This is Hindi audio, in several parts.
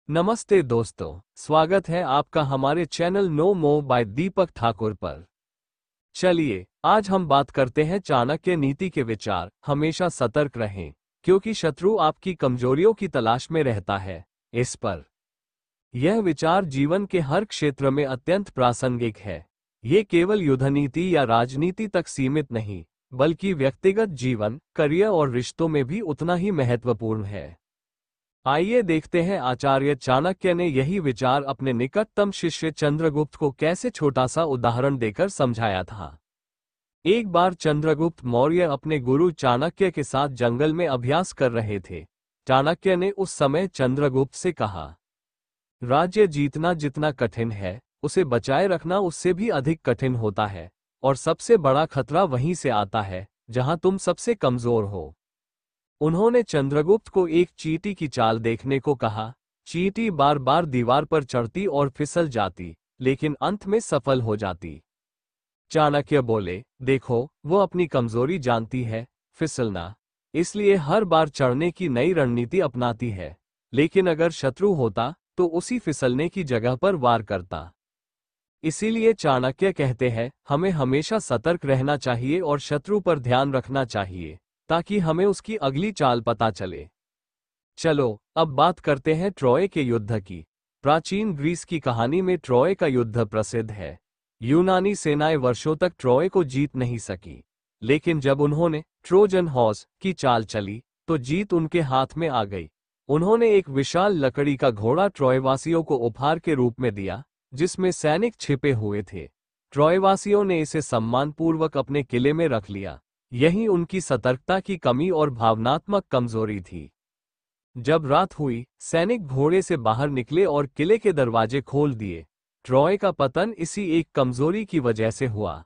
नमस्ते दोस्तों, स्वागत है आपका हमारे चैनल नो मो बाय दीपक ठाकुर पर। चलिए, आज हम बात करते हैं चाणक्य नीति के विचार। हमेशा सतर्क रहें, क्योंकि शत्रु आपकी कमजोरियों की तलाश में रहता है। इस पर यह विचार जीवन के हर क्षेत्र में अत्यंत प्रासंगिक है। ये केवल युद्ध नीति या राजनीति तक सीमित नहीं, बल्कि व्यक्तिगत जीवन, करियर और रिश्तों में भी उतना ही महत्वपूर्ण है। आइए देखते हैं आचार्य चाणक्य ने यही विचार अपने निकटतम शिष्य चंद्रगुप्त को कैसे छोटा सा उदाहरण देकर समझाया था। एक बार चंद्रगुप्त मौर्य अपने गुरु चाणक्य के साथ जंगल में अभ्यास कर रहे थे। चाणक्य ने उस समय चंद्रगुप्त से कहा, राज्य जीतना जितना कठिन है, उसे बचाए रखना उससे भी अधिक कठिन होता है, और सबसे बड़ा खतरा वहीं से आता है जहां तुम सबसे कमजोर हो। उन्होंने चंद्रगुप्त को एक चींटी की चाल देखने को कहा। चींटी बार बार दीवार पर चढ़ती और फिसल जाती, लेकिन अंत में सफल हो जाती। चाणक्य बोले, देखो, वो अपनी कमजोरी जानती है, फिसलना, इसलिए हर बार चढ़ने की नई रणनीति अपनाती है। लेकिन अगर शत्रु होता तो उसी फिसलने की जगह पर वार करता। इसीलिए चाणक्य कहते हैं, हमें हमेशा सतर्क रहना चाहिए और शत्रु पर ध्यान रखना चाहिए, ताकि हमें उसकी अगली चाल पता चले। चलो, अब बात करते हैं ट्रॉय के युद्ध की। प्राचीन ग्रीस की कहानी में ट्रॉय का युद्ध प्रसिद्ध है। यूनानी सेनाएं वर्षों तक ट्रॉय को जीत नहीं सकी, लेकिन जब उन्होंने ट्रोजन हॉर्स की चाल चली तो जीत उनके हाथ में आ गई। उन्होंने एक विशाल लकड़ी का घोड़ा ट्रॉयवासियों को उपहार के रूप में दिया, जिसमें सैनिक छिपे हुए थे। ट्रॉयवासियों ने इसे सम्मानपूर्वक अपने किले में रख लिया। यही उनकी सतर्कता की कमी और भावनात्मक कमजोरी थी। जब रात हुई, सैनिक घोड़े से बाहर निकले और किले के दरवाजे खोल दिए। ट्रॉय का पतन इसी एक कमजोरी की वजह से हुआ।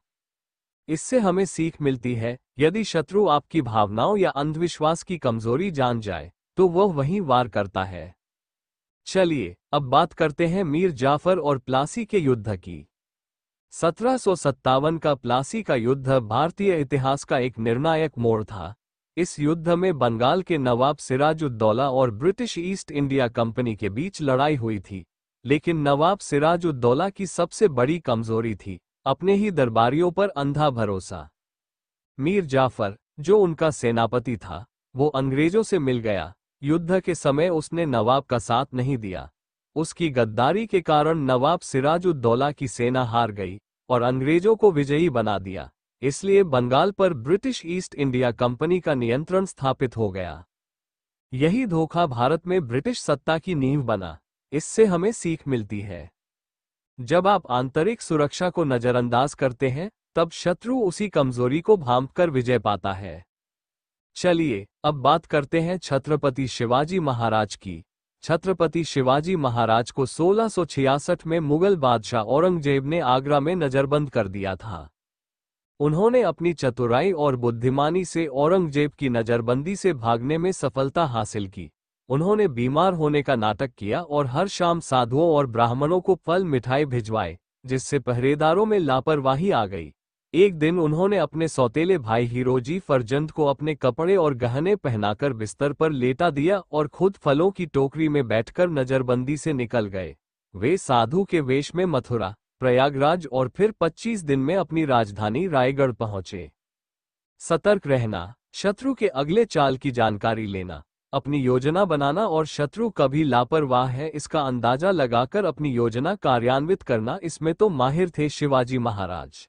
इससे हमें सीख मिलती है, यदि शत्रु आपकी भावनाओं या अंधविश्वास की कमजोरी जान जाए तो वह वहीं वार करता है। चलिए, अब बात करते हैं मीर जाफर और प्लासी के युद्ध की। 1757 का प्लासी का युद्ध भारतीय इतिहास का एक निर्णायक मोड़ था। इस युद्ध में बंगाल के नवाब सिराजुद्दौला और ब्रिटिश ईस्ट इंडिया कंपनी के बीच लड़ाई हुई थी। लेकिन नवाब सिराजुद्दौला की सबसे बड़ी कमजोरी थी अपने ही दरबारियों पर अंधा भरोसा। मीर जाफर, जो उनका सेनापति था, वो अंग्रेजों से मिल गया। युद्ध के समय उसने नवाब का साथ नहीं दिया। उसकी गद्दारी के कारण नवाब सिराजुद्दौला की सेना हार गई और अंग्रेजों को विजयी बना दिया। इसलिए बंगाल पर ब्रिटिश ईस्ट इंडिया कंपनी का नियंत्रण स्थापित हो गया। यही धोखा भारत में ब्रिटिश सत्ता की नींव बना। इससे हमें सीख मिलती है, जब आप आंतरिक सुरक्षा को नजरअंदाज करते हैं, तब शत्रु उसी कमजोरी को भांपकर विजय पाता है। चलिए, अब बात करते हैं छत्रपति शिवाजी महाराज की। छत्रपति शिवाजी महाराज को 1666 में मुगल बादशाह औरंगजेब ने आगरा में नजरबंद कर दिया था। उन्होंने अपनी चतुराई और बुद्धिमानी से औरंगजेब की नजरबंदी से भागने में सफलता हासिल की। उन्होंने बीमार होने का नाटक किया और हर शाम साधुओं और ब्राह्मणों को फल मिठाई भिजवाए, जिससे पहरेदारों में लापरवाही आ गई। एक दिन उन्होंने अपने सौतेले भाई हिरोजी फरजंद को अपने कपड़े और गहने पहनाकर बिस्तर पर लेटा दिया और खुद फलों की टोकरी में बैठकर नजरबंदी से निकल गए। वे साधु के वेश में मथुरा, प्रयागराज और फिर 25 दिन में अपनी राजधानी रायगढ़ पहुंचे। सतर्क रहना, शत्रु के अगले चाल की जानकारी लेना, अपनी योजना बनाना और शत्रु कभी लापरवाह है इसका अंदाजा लगाकर अपनी योजना कार्यान्वित करना, इसमें तो माहिर थे शिवाजी महाराज।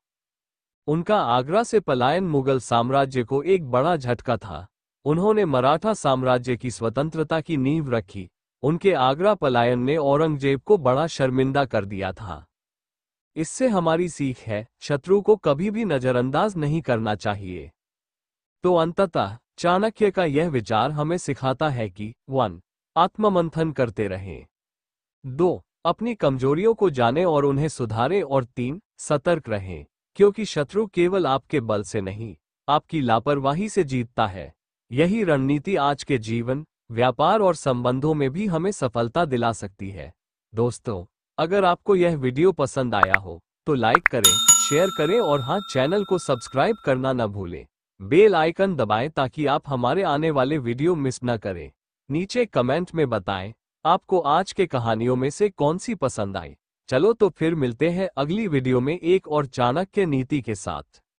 उनका आगरा से पलायन मुगल साम्राज्य को एक बड़ा झटका था। उन्होंने मराठा साम्राज्य की स्वतंत्रता की नींव रखी। उनके आगरा पलायन ने औरंगजेब को बड़ा शर्मिंदा कर दिया था। इससे हमारी सीख है, शत्रु को कभी भी नजरअंदाज नहीं करना चाहिए। तो अंततः चाणक्य का यह विचार हमें सिखाता है कि 1. आत्ममंथन करते रहें, 2. अपनी कमजोरियों को जानें और उन्हें सुधारें, और 3. सतर्क रहें, क्योंकि शत्रु केवल आपके बल से नहीं, आपकी लापरवाही से जीतता है। यही रणनीति आज के जीवन, व्यापार और संबंधों में भी हमें सफलता दिला सकती है। दोस्तों, अगर आपको यह वीडियो पसंद आया हो तो लाइक करें, शेयर करें और हाँ, चैनल को सब्सक्राइब करना न भूलें। बेल आइकन दबाएं ताकि आप हमारे आने वाले वीडियो मिस न करें। नीचे कमेंट में बताएं आपको आज के कहानियों में से कौन सी पसंद आई? चलो तो फिर मिलते हैं अगली वीडियो में एक और चाणक्य नीति के साथ।